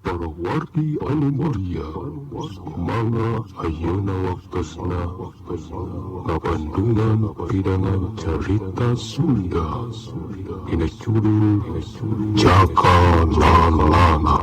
Para wargi anu mulia, mangga ayeuna waktosna ngabandungan pidangan carita Sunda dina judul Jaka Lalana.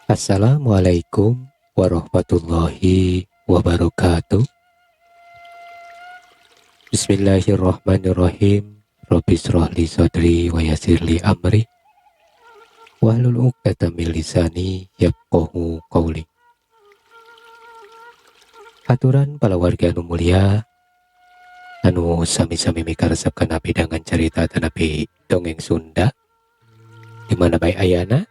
Assalamualaikum warahmatullahi wabarakatuh. Bismillahirrahmanirrahim. Rabbi shrah li sadri wa yassir li amri wahlul 'uqdatam min lisani yafqahu qawli. Aturan para warga anu mulia anu sami-sami mikaresepkeun pidangan carita tanapi dongeng Sunda di mana bae ayana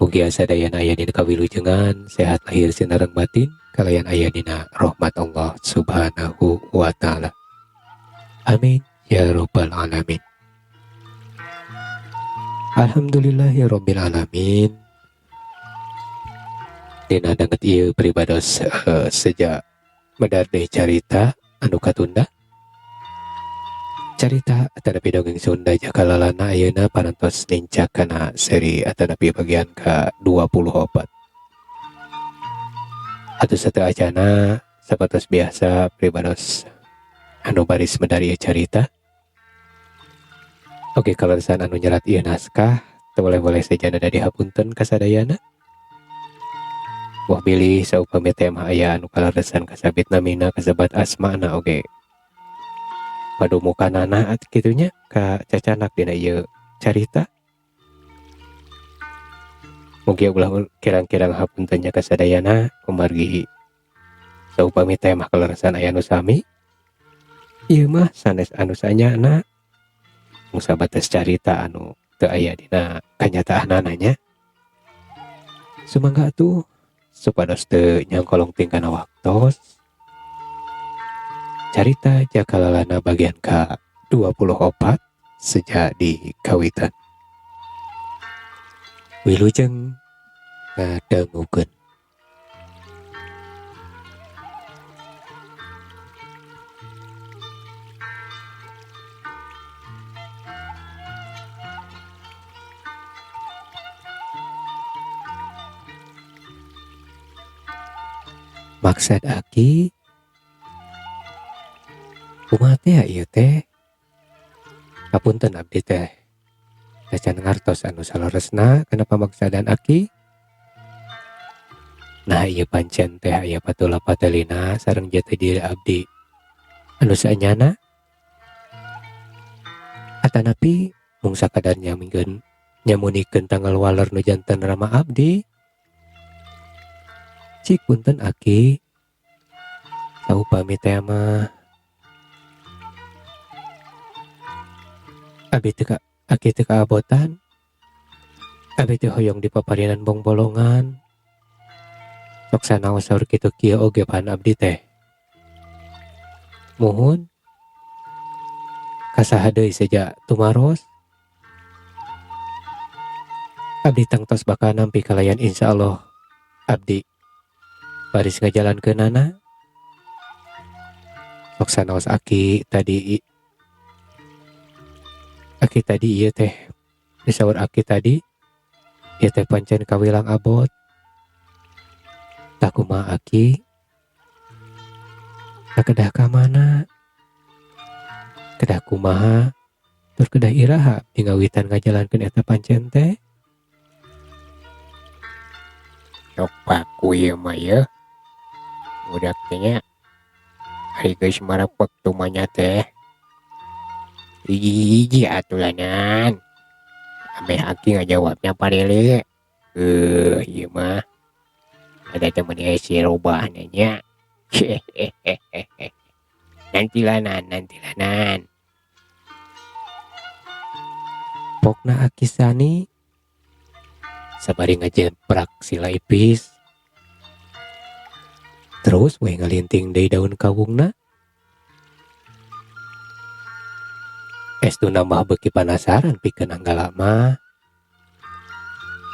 mugi sadayana aya dina kawilujengan sehat lahir sinareng batin kalayan aya dina rahmat Allah Subhanahu wa taala. Amin ya rabbal alamin. Alhamdulillahirabbil alamin. Dina danget ieu pribados sejak medar deui carita anu katunda. Carita atanapi dongeng Sunda Jaka Lalana ayeuna parantos nincak kana seri atanapi bagian ke-24. Atuh sateu acana sapatos biasa pribados anu baris medar ieu carita. Oke, kalaresan anu nyerat ieu naskah teu boleh sajana da dihapunten ka sadayana. Wah bilih saupami tema aya anu kalaresan kasabit namina kasebat asmana oge padumukanana kitunya ka cacanak dina ieu carita. Mugi ulah kirang-kirang hapuntennya ka sadayana kumargi saupami tema kalaresan aya anu sami. Ieu mah sanes anu sanyana mung sabatas carita anu teu aya dina kanyataanana nya. Sumangga atuh supados teu nyangkolong tingkana waktos. Carita Jaka Lalana bagian ke-24 sejak di kawitan. Wilujeng ngadangukeun. Maksad Aki kumaha teh ieu teh? Hapunten abdi teh can ngartos anu saleresna kana pamaksadan Aki. Nah ieu pancen teh aya patulah patelina sareng jati diri abdi anu saenyana. Atanapi mung sakadar nyamunikeun tanggal waler nu janten rama abdi. Cik punten Aki, saupami teh mah Abi teu kaabotan. Abi teh hoyong di paparinan bongbolongan. Sok sanaos saur kitu kieu oge pan abdi teh. Muhun kasaha deui saja tumaros. Abdi tangtos bakal nampi kalayan insyaallah abdi baris ngajalankeunana. Sok sanaos Aki tadi ieu teh disaur Aki tadi ieu teh pancen kawilang abot. Tak kumaha Aki kedah ka mana? Kedah kumaha? Tur kedah iraha abdi ngawitan ngajalankeun eta pancen teh? Sok paku ieu mah yeuh. Budak teh nya ari geus marap waktu manya teh. Hiji atulanan. Ame Aki ngajawabnya parele. Ieu mah ada temen si robah nanya. Nantilanan. Pokna Akisani sabari ngajemprak sila ipis. Terus we ngalinting deui daun kawungna. Estu nambah beuki panasaran pikeun anggala mah.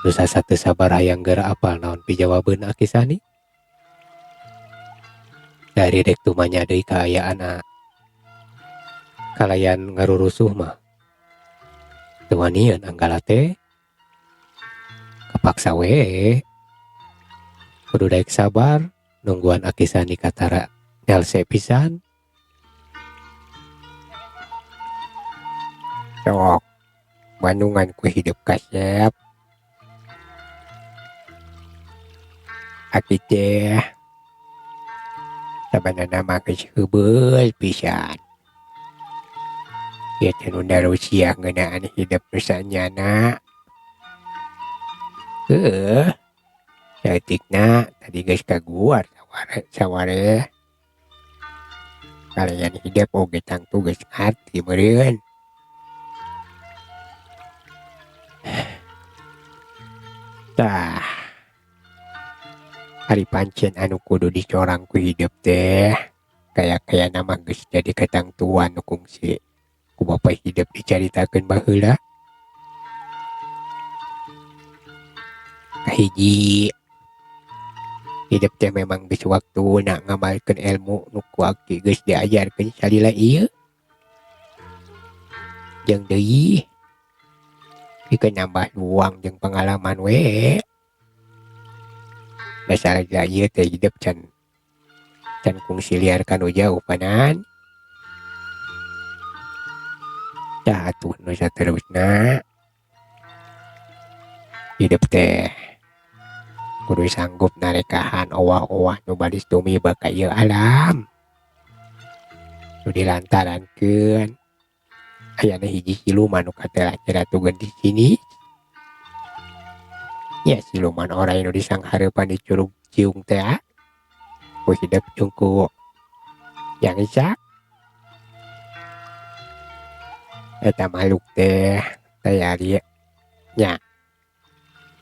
Nu sasateu sabar hayang geura apal naon pijawabeun Akisani. Dari dek tumanya deui kaayaan kalayan ngarurusuh mah. Teu wanian anggala teh kapaksa we. Kudu daek sabar nungguan Akisani katara nyalse pisan. Sok bandungan ku hidup kasep. Aki teh sabanana mah geus heubeul pisan. Ieu teh nu Rusia ngeunaan hidup nu sanyana. Saeutikna tadi geus kaguar saware. Kalian hidup oge tangtu geus ngarti meureun. Tah, ari pancen anu kudu dicorang ku hidup teh kaya nama geus jadi katangtuan nu kungsi ku bapa hidup dicaritakeun baheula. Kahiji, hidup teh memang geus waktuna ngamalkeun ilmu nu ku Aki geus diajarkeun salila ieu. Jeung deui pikeun nambah luang jeung pengalaman we. Masalah ieu teh hidup can kungsi liar kanu jauh panan. Tah atuh nu saterusna hidup teh kudu sanggup narekahan owah-owah nu baris tumiba ka ieu alam. Nu dilantarankeun ayana hiji siluman nu katelah nyeratukeun di sini. Ya siluman oray nu disanghareupan di Curug Ciung teh ku hidup jeung ku Yang Isak. Eta makhluk teh tayari nya.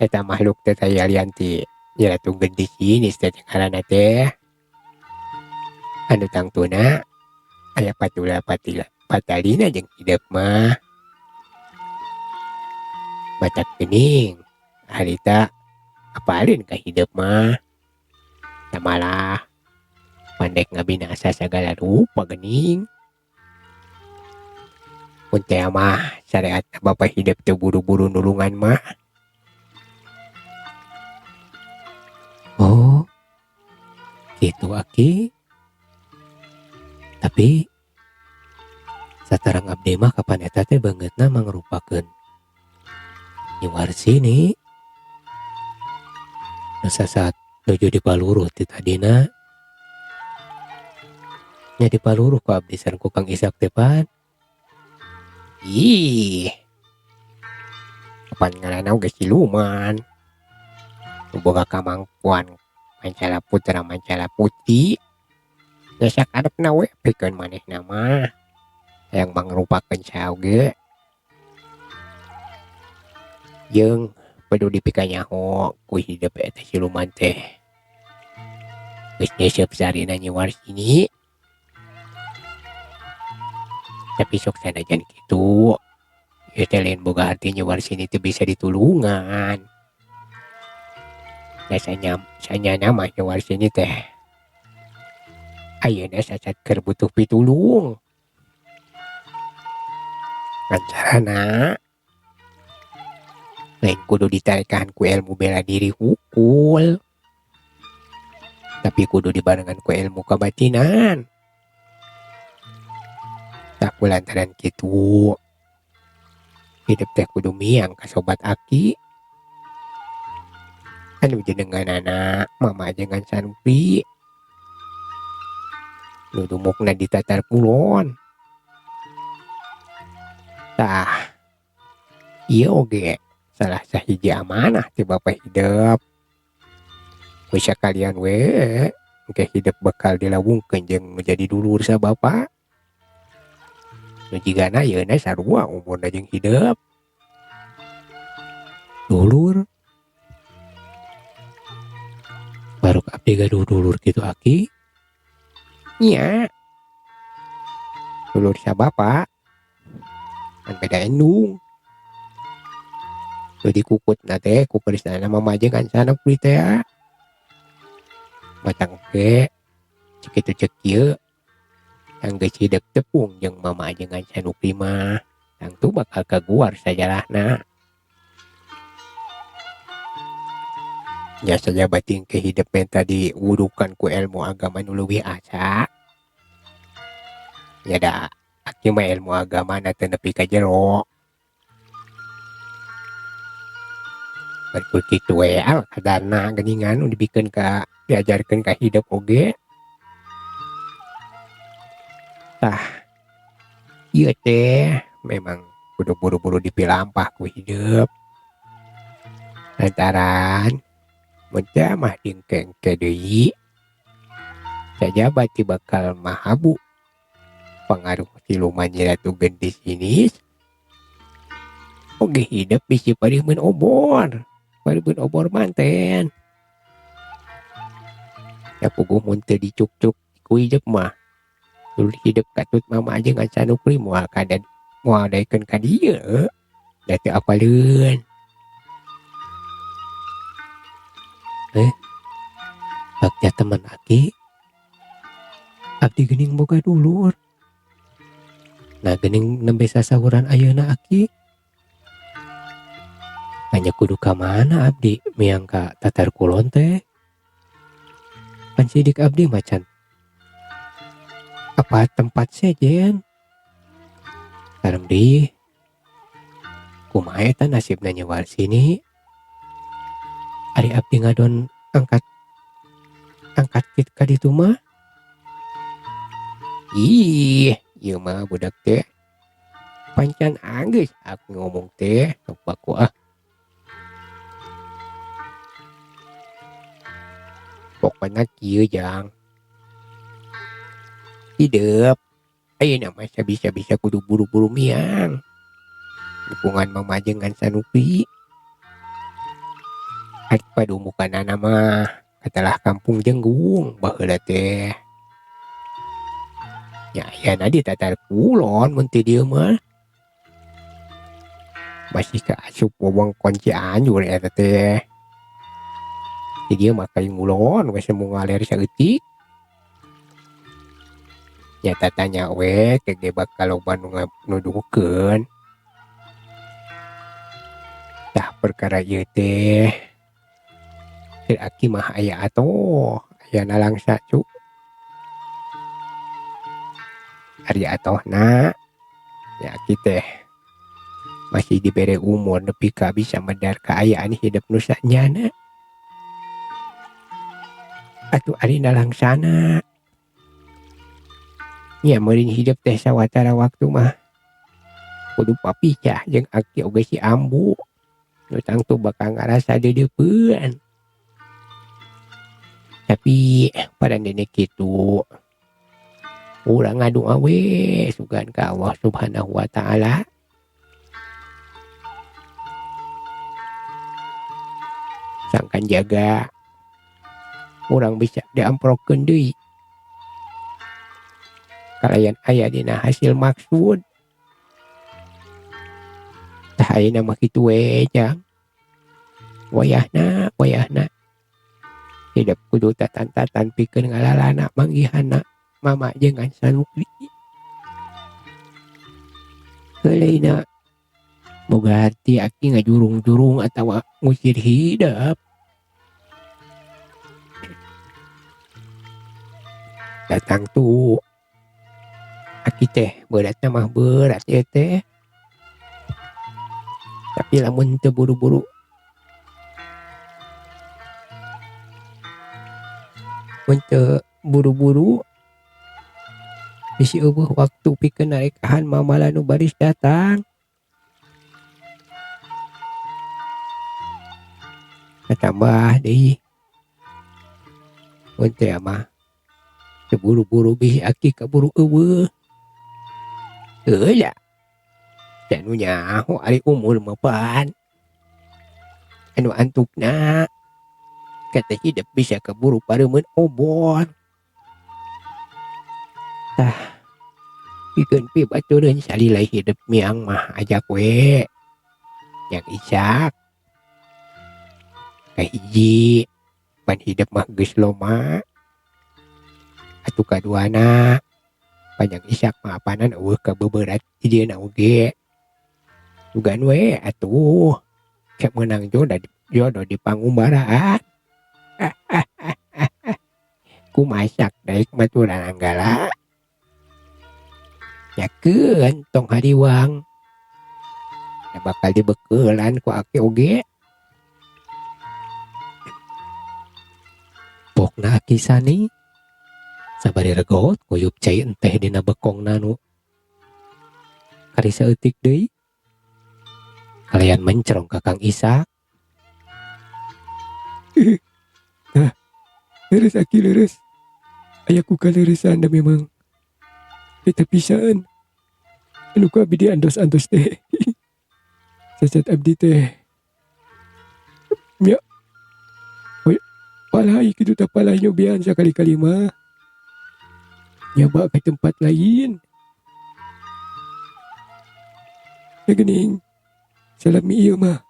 Eta makhluk teh tayarian ti nyeratukeun di sini teh ngaranna teh. Anu tangtuna aya patalina jeung hidup mah. Batak geuning harita apalin ka hidup mah. Tamalah pandek ngabinasa sagala rupa geuning. Mun teh mah syariat bapa hidup teh buru-buru nulungan mah. Oh, gitu Aki. Tapi satarang abdi mah kapan eta teh beungeutna mangrupakeun Nyi Warsini. Nu sasaat nuju dipaluruh ti tadina. Nya dipaluruh ku abdi sareng ku Kang Isak teh pan. Ih. Kapan ngaranna oge siluman. Nu boga kamangpuan mancala putra mancala putih. Ya sakarepna we pikeun manehna mah hayang mangrupakeun saoge. Jeung peduli pikanyaho ku hidup eta siluman teh. Geus nyeuseub sarina Nyi Warsini. Tapi sok sanajan kitu, ieu teh lain boga arti Nyi Warsini teh bisa ditulungan. Da sanyana mah Nyi Warsini teh ayeuna sasat keur butuh pitulung. Lancarana lain kudu ditarekan ku ilmu bela diri hukul, tapi kudu dibarengan ku ilmu kabatinan. Tak kulantaran kitu hidup teh kudu miang ka sobat Aki. Anu jenenganana Mama dengan Sanupi. Nu dumukna di Tatar Kulon. Tah ieu oge salah sahiji amanah ti bapa hidup. Ku sakalian we engke hidup bakal dilawungkeun jeung menjadi dulur sa bapa. Nu jigana yeuna sarua umurna jeung hidup. Dulur. Baruk abdi gaduh dulur kitu Aki. Nya. Dulur sa bapa. Kan beda endung. Teu dikukutna teh ku kerisna mama jeung kan kulit teh. Matang ke cek itu cek kieu. Anggeus hideuk tepung jeung mama jeung can Ukri mah. Tangtu bakal kaguar sajarahna. Nya saja bating kehidupan tadi wurukan ku ilmu agama nu leuwih asa. Nya da Aki mah ilmu agama na teu nepi ka jero. Bari kitu we al kadarna geuningan nu dibikeun ka diajarkeun ka hidup oge. Tah ieu teh memang kudu buru-buru dipilampah ku hidup. Lantaran mun teu mah dingke-engke deui sajabat ti bakal mahabu pangaruh siluman nyiratu gendis ini oge hidup bisi parieun obor manten ya puguh mun teu dicuk-cuk ku hidup mah dulu hidup katut mama jeung can Ukri moal daekeun ka dieu da teu apaleun. Bagja teman Aki abdi geuning boga dulur. Nah geuning nembe sasahuran ayeuna Aki. Hanya kudu ka mana abdi miang ka Tatar Kulon teh. Pan sidik abdi macan. Apa tempat sejen? Sareng deui. Kumaha eta nasibna nyewar sini? Ari abdi ngadon angkat kit ka ditu mah. Ih, ieu mah budak teh pancan anggeus aku ngomong teh baku ah. Pokona kieu jang. Hidup ayeuna mah bisa-bisa kudu buru-buru miang. Hubungan mama jeung can Ukri. Ari padumukanana mah katalah kampung Jenggung baheula teh. Ya ayeuna di Tatar Kulon mun teu dieu mah. Masih kaasup wewengkon Cianjur eta teh. Di dieu mah Kayung Ulon we semu ngaler saeutik. Nya tatanya we kege bakal loba nu nuduhkeun. Tah perkara ieu teh teu Aki mah aya atoh, aya nalangsa cu. Ari atohna ya Aki teh masih dibere umur nepi ka bisa medar kaayaan hidup nu sanyana. Atuh ari nalangsana. Nya meureun hidup teh sawatara waktu mah kudu papisah jeung Aki oge si Ambu. Nu tangtu bakal ngarasa deudeupeun. Tapi pada nenek kitu urang ngadoa we sugan ka Allah Subhanahu wa taala. Sangkan jaga urang bisa diamprokeun deui. Kalayan aya dina hasil maksud. Tah ayeuna mah kitu we jang. Wayahna hidup kudu tatan-tatan pikeun ngalalana manggihanna mama jeung can Ukri. Heuleuna boga hati Aki ngajurung-jurung atawa ngusir hidup. Datang tu Aki teh beratna mah berat ya teh. Tapi lamun teu buru-buru bisi eueuh waktu pikeun narekahan mamala nu baris datang. Katambah deui mun teu mah Buru-buru bih aki kaburu eueuh. Heula. Anu nyaho ari umur mah pan. Anu antukna kata hidup bisa keburu pareumeun obor. Tah, pikeun pi batureun salila hidup miang mah ajak we. Yang Ishak kahiji pan hidup mah geus loma. Atu kaduana panjang Ishak mah apanan eueuh kabeuberat idieuna oge. Dugaan we atuh kek meunang jodoh di pangumbaraan. Ku masak daek baturan anggala. Yakeun tong hariwang. Da bakal dibekeulan ku aki oge. Pokna aki sani sabari regot kuyup cai enteh dina bekongna nu kari saeutik deui. Kalian mencrong ka Kang Ishak. Nah, leres aki leres. Aya ku kaleresan da memang. Eta pisan. Anu ku abdi andos-andos teh. Cacat abdi teh. Nya. Hoy, palai kitu teh palai nyobian sakali-kali mah. Nyoba ke tempat lain. Ya geuning. Salami ieu mah.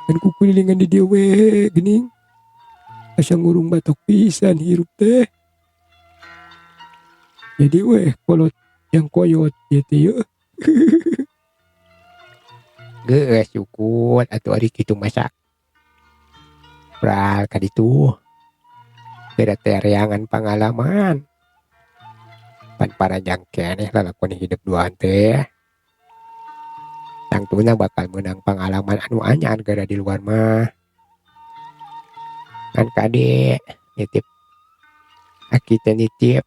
Kan ku kulilingan di dieu we geuning. Asa ngurung batok pisan hirup teh. Jadi weh kolot yang koyot gitu ya. Geus syukur atuh ari kitu masak. Pral ka ditu. Beda tereangan pengalaman. Pan paranjang keneh lalakon hidup duaan teh. Tangtuna bakal menang pengalaman anu anyar gara di luar mah. Kan kade nitip aki teh nitip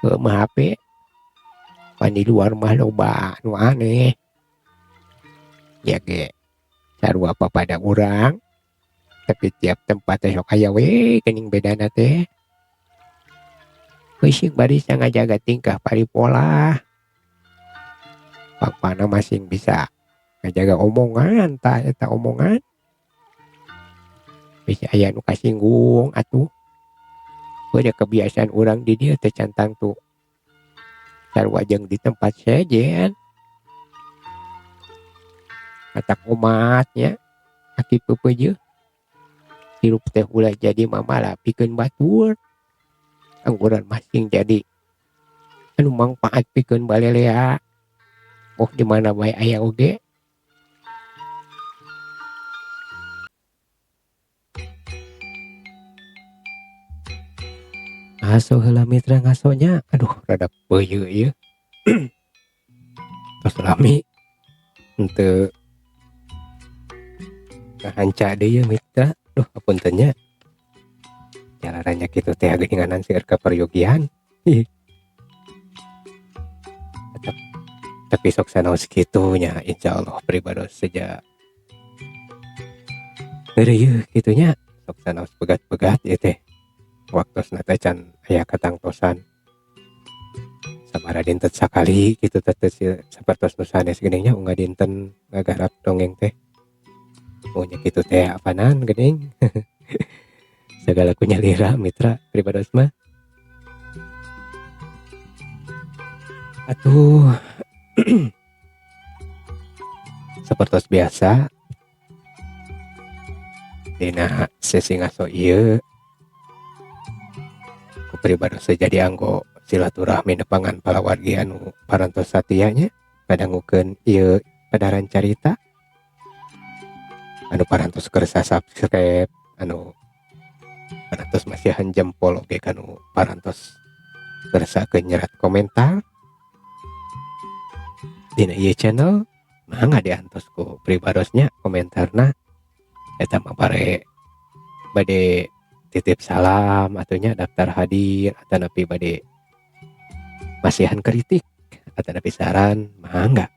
mah HP. Pan di luar mah loba anu aneh. Ya ge sarua apa pada urang. Tapi tiap tempat teh sok aya we geuning bedana teh. Geusing bari ngajaga tingkah paripola. Pangpana masing bisa ngajaga omongan tah eta omongan. Bisa aya nu kasinggung atuh. Beuda kebiasaan urang di dieu teh cantang tuh sarua jeung di tempat sejen. Katak umatnya aki pepeujeuh. Hirup teh ulah jadi mamala pikeun batur. Angguran masing jadi anu mangpaat pikeun balelea. Oh di mana bae aya oge. Aso heula mitra ngasonya. Aduh rada beuyeuh ieu. Tos lami henteu ngahanca deui mitra. Duh hapunten nya. Jalaranya kitu teh geuninganan seueur ka peryogian. Tapi sok sanaos kitu nya insyaallah pribados saja. Heureuh kitu nya sok sanaos begat-begat ieu teh. Waktosna teh can aya katangtosan. Sabaraha dinten sakali kitu teh sapertos nu sanes geuning nya unggal dinten ngagarap dongeng teh. Nya kitu teh apanan geuning. Segala ku nyalira mitra pribados mah. Atuh. Sapertos biasa dina sesi ngaso ieu ku pribados jadi anggo silaturahmi nepangan palawargi anu parantos satia nya padangukeun ieu padaran carita anu parantos keur subscribe anu parantos masihan jempol oge kanu parantos kersakeun nyerat komentar dina ieu channel mangga diantos ku pribadosnya komentarna eta mah bare bade titip salam atunya daftar hadir atanapi bade masihan kritik atanapi saran mangga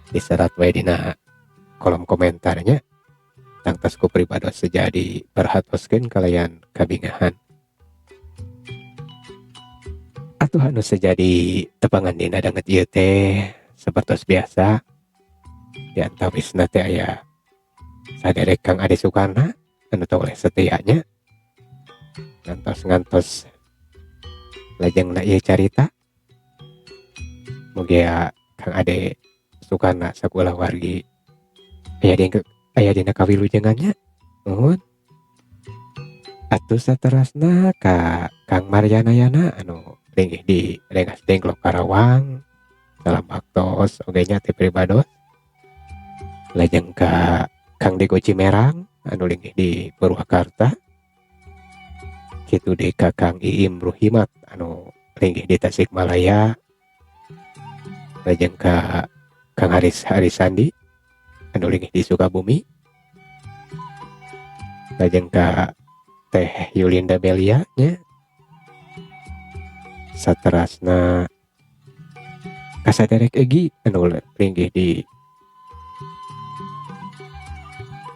diserat we dina kolom komentarnya tangtos ku pribados sejadi perhatoskeun kalayan kabingahan atuh anu sejadi tepangan dina danget ieu teh sapertos biasa di antawisna teh aya saderek Kang Ade Sukarna anu toleh setianya ngantos lajengna ieu carita mugia Kang Ade Sukarna sakulah wargi aya dina kawilujengannya. Nuhun. Atuh saterasna ka Kang Maryanayana anu linggih di Rengas Dengklok Karawang salam baktos oge nya teh pribados. Lajeng ka Kang Dego Cimerang anu linggih di Purwakarta. Kitu deui ka Kang Iim Ruhimat anu linggih di Tasikmalaya. Lajeng ka Kang Harisandi anu linggih di Sukabumi. Lajeng ka Teh Yulinda Belia nya. Saterasna kasaderek Egi anu linggih di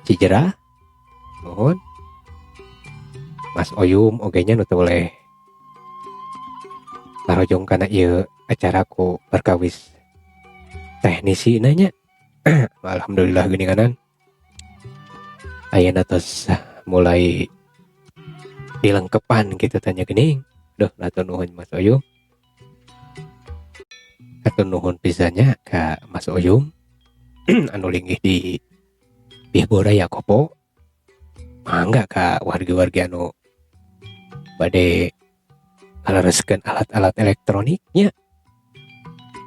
Cijerah. Nuhun. Mas Oyum oge nya nu toleh larojong kana ieu acara ku perkawis teknisi nanya. Alhamdulillah geuninganan. Ayeuna tos mulai dilengkepan gitu tanya geuning. Duh, atur nuhun Mas Oyum. Atur nuhun pisannya ka Mas Oyum anu linggih di Boraya Kopo. Mangga ka wargi-wargi anu bade ngalereskeun alat-alat elektroniknya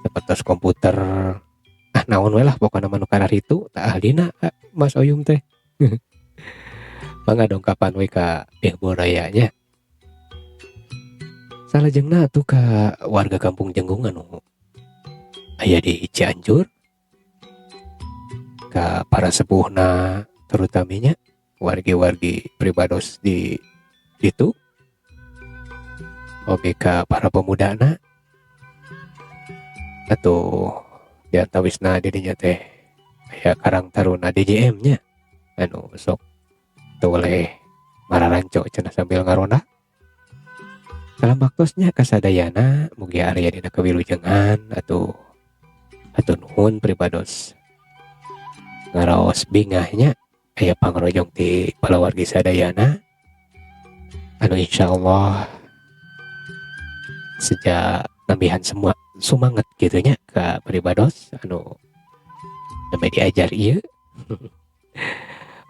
sapertos komputer naon we lah pokona manu kana ritu tah ahlina Mas Oyum teh. Mangga dong kapan we ka Boraya nya. Salajengna atuh ka warga Kampung Jenggung anu aya di Cianjur, ka para sepuhna terutamanya wargi-wargi pribados di itu, oge ka para pemudana atuh diantawisna dirinya teh aya Karang Taruna DJM nya anu sok toleh mararanco cenah sambil ngaronda. Salam baktosnya kasadayana mugi area dina kawilujengan atuh nuhun pribados ngaraos bingahnya aya pangrojong ti palawargi sadayana anu insyaallah sejak nambihan semua sumanget gitu nya ka pribados anu nembe diajar ieu.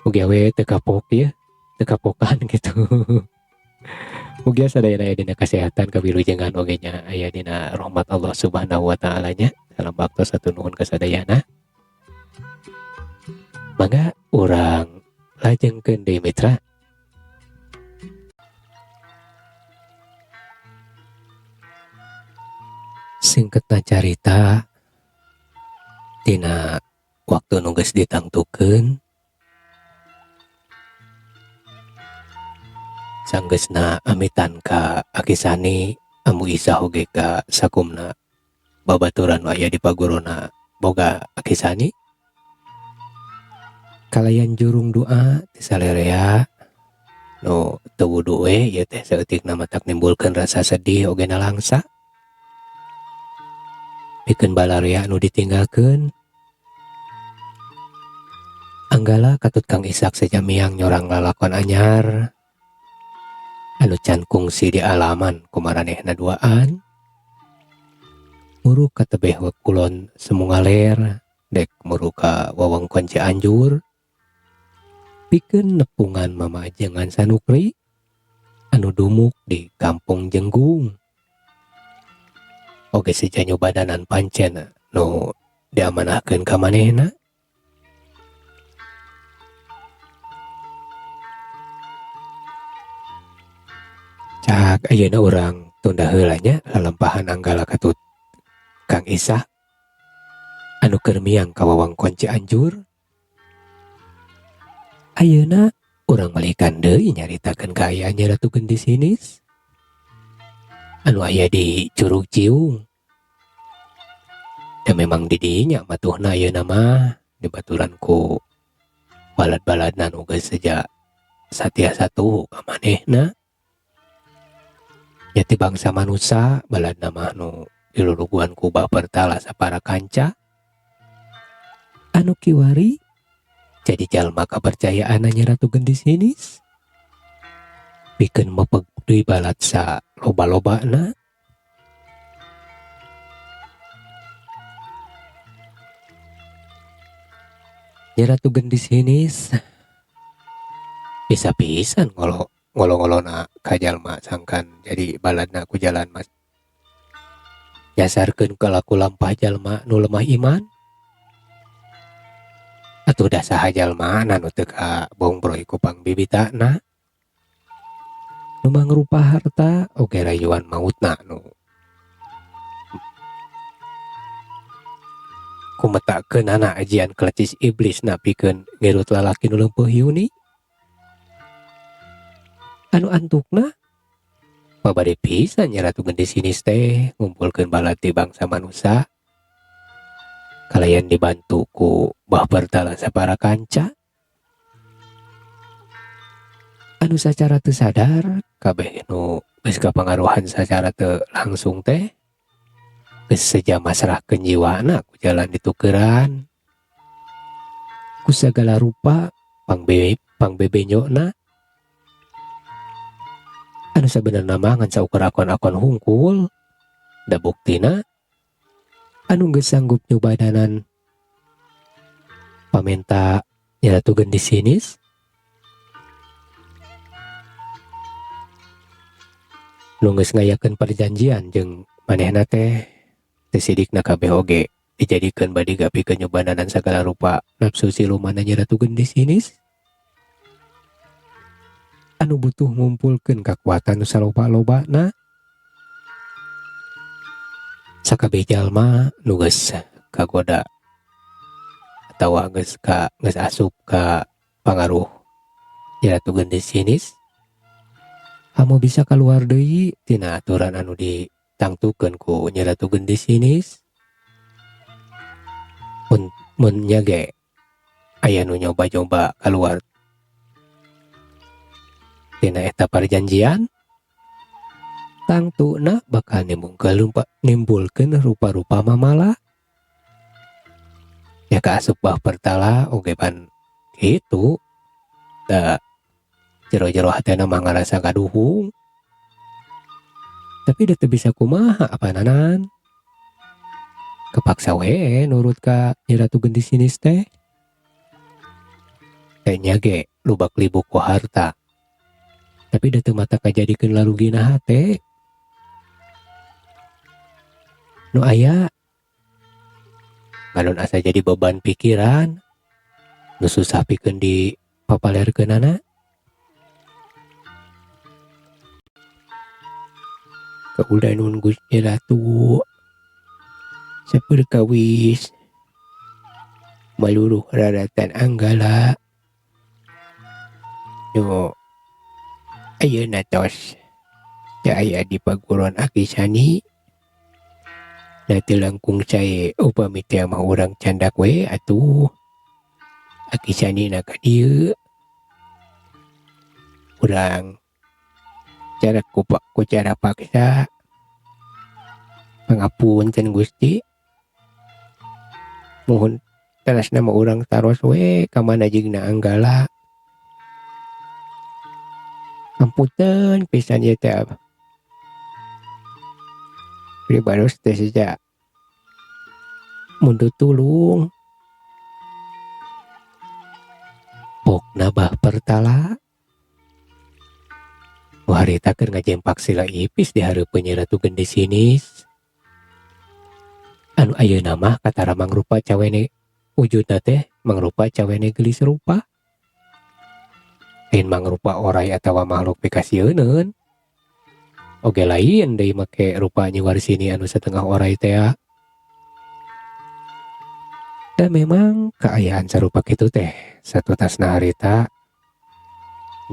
Mugi awe teu kapok ieu, teu kapokan gitu. Mugi sadayana aya dina kasehatan kawilujengan oge nya aya dina rahmat Allah Subhanahu wa taala nya. Salam baktos satu nuhun kasadayana. Mangga urang lajengkeun deui mitra. Singkatna carita dina waktu nu geus ditangtukeun sanggeusna amitan ka Akisani amu Isa oge ka sakumna babaturan nu aya di paguruna boga Akisani kalayan jurung doa ti salerea nu teu wudu we ieu teh saeutikna matak nimbulkeun rasa sedih oge nalangsa pikeun balarea nu ditinggalkeun. Anggala katut Kang Ishak sajamiang nyorang lalakon anyar anu can kungsi di alaman kumaranehna duaan. Muruk ka tebeh kulon semungaler dek muruk ka wewengkon Cianjur pikeun nepungan mamajengan Sanukri anu dumuk di Kampung Jenggung. Oge seja nyobadanan pancen nu diamanahkeun ka manehna. Cak ayeuna urang tunda heula nya lalampahan Anggala katut Kang Isa anu keur miang ka wewengkon Cianjur. Ayeuna urang malikan deui nyaritakeun kaayaan Ratu Gendis Hinis anu aya di Curug Ciung. Dan memang di dinya matuhna ayeuna mah dibaturan ku balad-baladna nu geus seja satiasa tuhu ka manehna. Nyati bangsa manusia balad nama nu diluluguan ku Bapertala sapara kanca anu kiwari jadi jalma kepercayaan Nyi Ratu Gendis Sinis bikin mepeg deui balad sa loba-lobana. Nyi Ratu Gendis Sinis bisa pisan ngolo-ngolona ka jalma sangkan jadi baladna ku jalan mas nyasarkeun kalaku lampah jalma nu lemah iman atuh da saha jalma anu teu ka bongbroy ku pangbibitana nu mangrupa harta oge rayuan mautna nu kumetakeun anak ajian klecis iblis napikeun ngerut lalaki nu leumpeuh yuni anu antukna pabade pisan Nyi Ratu Gendis Sinis teh ngumpulkeun balad ti bangsa manusia kalayan dibantu ku Bapertala sapara kanca anu sacara teu sadar kabeh nu geus kapangaruhan sacara teu langsung teh geus seja masrahkeun jiwana ku jalan ditukeuran ku sagala rupa pangbebenyona anu sabenerna mah ngan saukur akon-akon hungkul da buktina anu geus sanggup nyubadanan pamenta Nyi Ratu Gendis Sinis nu geus ngayakeun perjanjian jeung manehna teh teu sidikna kabeh oge dijadikeun badi gapikeun nyubadanan sagala rupa nafsu silumana Nyi Ratu Gendis Sinis anu butuh ngumpulkeun kakuatan nu saloba-lobana sakabeh jalma nu geus kagoda atawa geus asup ka pangaruh Nyi Ratu Gendis Sinis hamu bisa kaluar deui tina aturan anu ditangtukeun ku Nyi Ratu Gendis Sinis mun nya ge aya nu nyoba-nyoba kaluar tina eta perjanjian tangtuna bakal nimbulkeun rupa-rupa mamala ya kaasup Bapertala oge pan kitu da jero-jero hatena mah ngarasa kaduhung tapi da teu bisa kumaha apananan kepaksa we nurut ka Nyi Ratu Gendis Sinis teh nya ge lubak libuk ku harta tapi da teu mata kajadikeun larugina hate nu aya ngalun asa jadi beban pikiran nu susah pikeun di papalerkeunana kaudanon Gusti Ratu saperkawis maluruh raratan Anggala nu ayeuna tos teu aya di paguron Aki Sani da teu langkung sae upami teh mah urang candak we atuh Aki Sani na ka dieu urang cara ku cara paksa pangapunten Gusti mohon terasna mah urang taros we ka manajingna Anggala ampunten pisan ieu teh pribados teh saja mundur tulung pokna Bapertala harita keur ngajempak sila ipis di hareupeun Nyi Ratu Gendis Sinis anu ayeuna mah katara mangrupa cawene wujudna teh mangrupa cawene gelis rupa lain mangrupa oray atawa makhluk pikasieun oge lain deui make rupa Nyi Warsini anu satengah oray teh dan memang keayaan sarupa kitu teh satutasna harita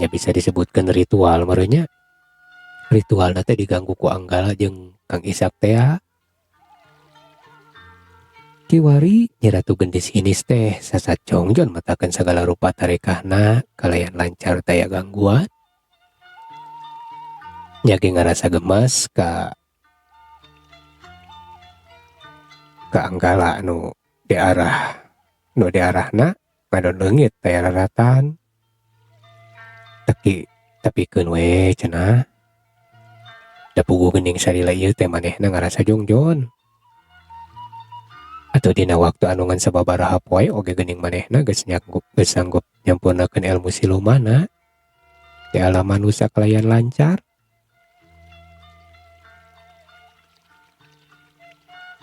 nya bisa disebutkeun ritual merenya ritualna teh diganggu ku Anggala jeung Kang Ishak teh kiwari Nyi Ratu Gendis Sinis teh sasacongjon matakeun sagala rupa tarekahna kalayan lancar taya gangguan nya ge ngarasa gemas ka Anggala nu di arahna ngadon leungit teh raratan. Tapi keun we cenah. Da puguh geuning salila ieu teh manehna ngarasa jongjon. Atuh dina waktu anu ngan sababaraha poe oge geuning manehna geus sanggup nyampurnakeun ilmu silumana di alam manusia kalayan lancar.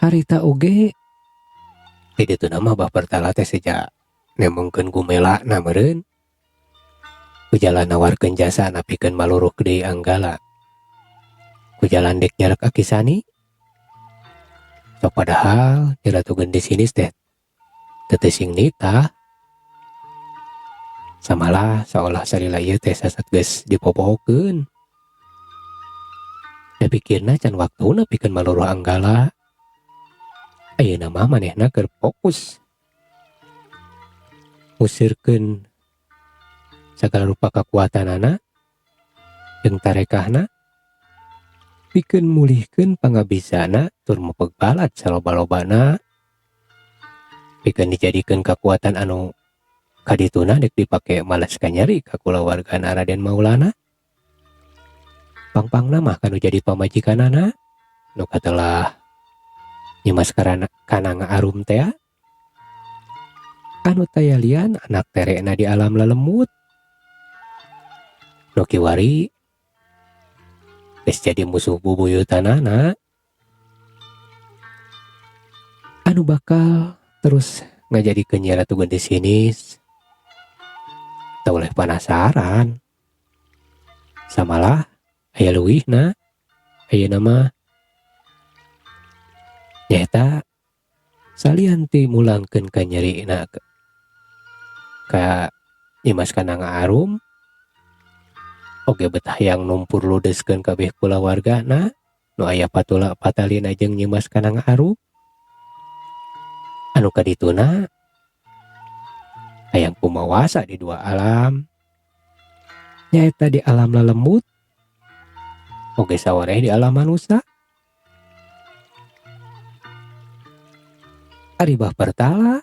Harita oge di ditu mah Bapartala teh seja nemongkeun gumelana meureun. Kujalan nawarkeun jasa napikeun maluruh deui Anggala. Kujalan dek nyarak Akisani. Sok padahal di Ratu Gendis ini teh teu sing nitah. Samalah saolah salila ieu teh sasat geus dipopohokeun. Da pikirna can waktuna pikeun maluruh Anggala. Ayeuna mah manehna keur fokus ngusirkeun sagala rupa kakuatanana jeung tarekahna pikeun mulihkeun pangabisana tur mupeg balat saloba-lobana, pikeun dijadikeun kakuatan anu kadituna dek dipake malas kanyari ka kulawargana Raden Maulana. Pangpangna mah kanu jadi pamajikanana nu katelah nyimas kana ngaarum teh anu tayalian anak terekna di alam lalemut. Nu kiwari geus jadi musuh bubuyutanana anu bakal terus ngajadikeun Nyi Ratu Gendis sinis teu oleh panasaran. Samalah aya leuwihna ayeuna mah nyaeta salian ti mulangkeun kanyarina ka Nyimas Kana Ngaarum oge betah yang numpur ludeskeun kabeh kulawargana nu aya patula patalina jeung Nyimas Kana Ngaarum. Anu kadituna hayang kumawasa di dua alam nyaeta di alam lalemut oge sawareh di alam manusia. Ari Bapartala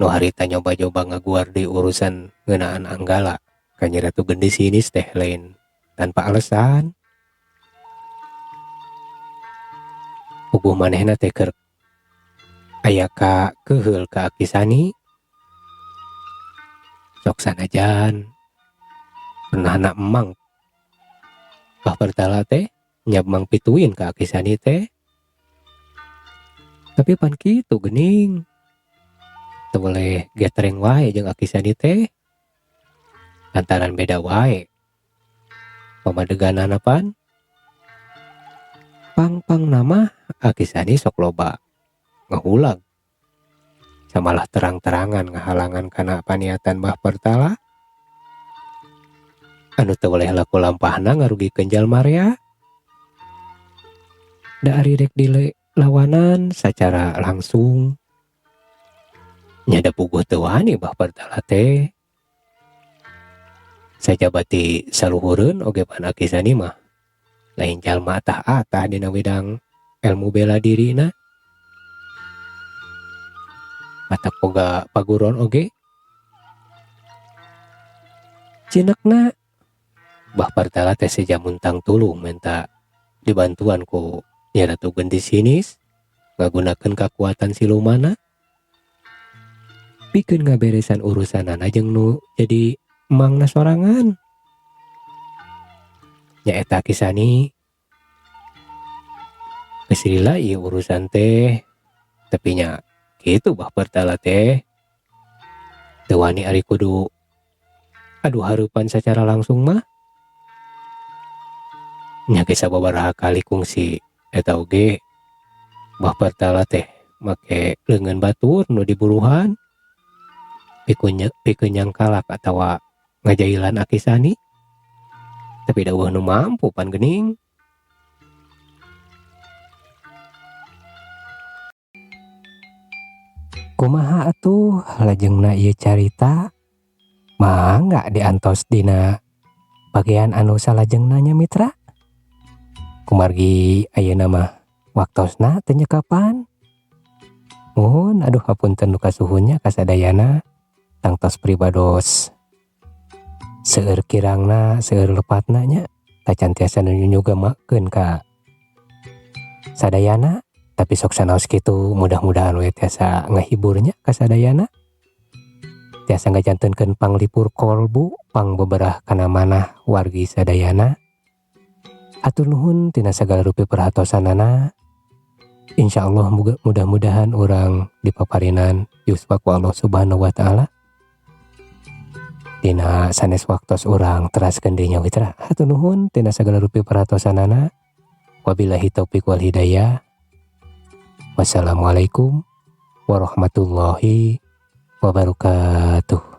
nu harita nyoba-nyoba ngaguar di urusan ngeunaan Anggala ka Nyi Ratu Gendis ini teh lain tanpa alasan. Puguh manehna teh keur aya ka keheul ka Akisani. Sok sanajan pernahna emang Bapartala teh nyabang pituin ka Akisani teh. Tapi pan kitu geuning teu boleh getreng wae jeung Akisani teh. Lantaran beda wae pamadeganana pan. Pangpang nama Akisani sok loba ngahulag. Samalah terang-terangan ngahalangan kana paniatan Bapartala. Anu teu boleh laku lampahna ngarugikeun jalma rea. Da ari rek dilawanan sacara langsung nya da puguh teu wani Bapartala teh. Sajabati saluhureun oge pan Akisani mah lain jalma atah-atah dina widang ilmu bela dirina. Matak boga paguron oge. Cinekna Bapartala teh seja muntang tulung minta dibantuan ku Nyi Ratu Gendis sinis ngagunakeun kakuatan silumana pikeun ngaberesan urusanana jeung nu jadi emangna sorangan. Nyaeta Akisani geus lila ieu urusan teh tapi nya kitu Bapartala teh teu wani ari kudu adu hareupan sacara langsung mah. Nya geus sababaraha kali kungsi eta oge Bapartala teh make leungeun batur nu diburuhan pikeun nyangkalak atawa ngajailan Akisani. Tapi daweuh nu mampu pan geuning. Kumaha atuh lajengna ieu carita mangga diantos dina bagian anu salajengna nya mitra. Kumargi ayeuna mah waktosna teu nyekapan. Mohon aduh hapunten nu kasuhunnya kasadayana tangtos pribados seueur kirangna seueur lepatna nya tacan tiasa nu nyugemakeun ka sadayana, tapi sok sanaos kitu mudah-mudahan we tiasa ngahiburnya kasadayana. Tiasa ngajantenkeun panglipur kolbu pang beberah kana manah wargi sadayana. Atur nuhun tina sagala rupi perhatosanana. Insyaallah mudah-mudahan orang dipaparinan yuswa ku Allah Subhanahu wa taala. Tina sanes waktos orang teraskeun deui nya mitra. Atur nuhun tina sagala rupi perhatosanana. Wabillahi taufiq wal hidayah. Wassalamualaikum warahmatullahi wabarakatuh.